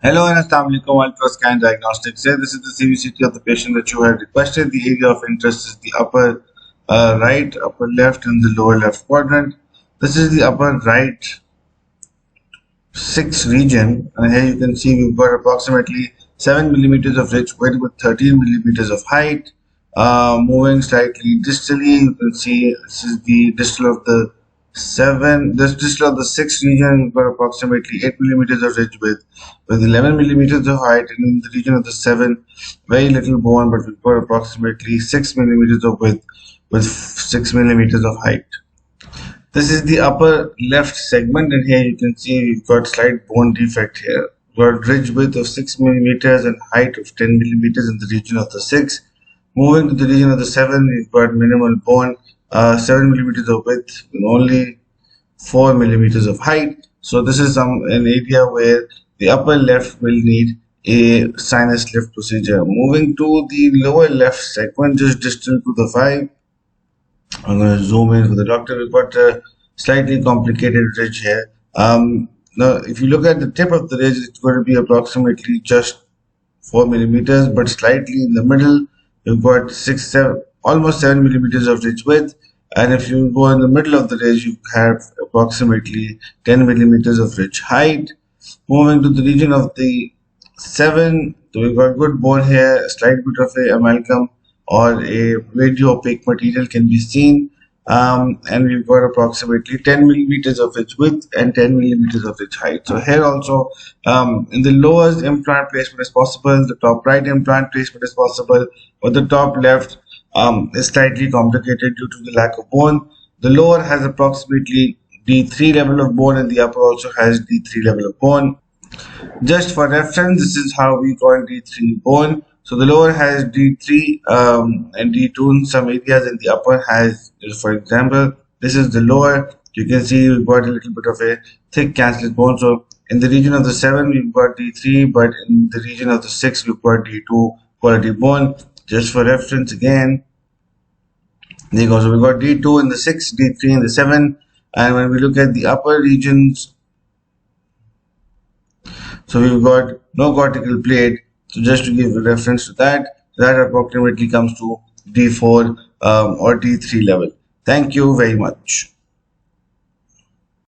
Hello and Assalamualaikum Ultrascan Diagnostics. Here, this is the CVCT of the patient that you had requested. The area of interest is the upper right, upper left, and the lower left quadrant. This is the upper right 6 region, and here you can see we've got approximately 7 millimeters of ridge width with 13 millimeters of height. Moving slightly distally, you can see this is the distal of the this distal of the 6 region. We've got approximately 8 millimeters of ridge width with 11 millimeters of height, and in the region of the 7, very little bone, but we've got approximately 6 millimeters of width with 6 millimeters of height. This is the upper left segment, and here you can see we've got slight bone defect here. We've got ridge width of 6 millimeters and height of 10 millimeters in the region of the 6. Moving to the region of the 7, we've got minimal bone, 7 millimeters of width and only 4 millimeters of height. So this is an area where the upper left will need a sinus lift procedure. Moving to the lower left segment, just distal to the 5. I'm going to zoom in for the doctor. We've got a slightly complicated ridge here. Now, if you look at the tip of the ridge, it's going to be approximately just 4 millimeters, but slightly in the middle, you've got 7, almost 7 millimeters of ridge width. And if you go in the middle of the ridge, you have approximately 10 millimeters of ridge height. Moving to the region of the 7, so we've got good bone here, a slight bit of a amalgam or a radio opaque material can be seen, and we've got approximately 10 millimeters of ridge width and 10 millimeters of ridge height. So here also, in the lowest implant placement is possible, the top right implant placement is possible, but the top left is slightly complicated due to the lack of bone. The lower has approximately D3 level of bone, and the upper also has D3 level of bone. Just for reference, this is how we call D3 bone. So the lower has D3 and D2 in some areas, and the upper has, for example, this is the lower. You can see we've got a little bit of a thick cancellous bone. So in the region of the 7, we've got D3, but in the region of the 6, we've got D2 quality bone. Just for reference again, there you go. So we've got D2 in the 6, D3 in the 7, and when we look at the upper regions, so we've got no cortical plate. So just to give a reference to that approximately comes to D4 or D3 level. Thank you very much.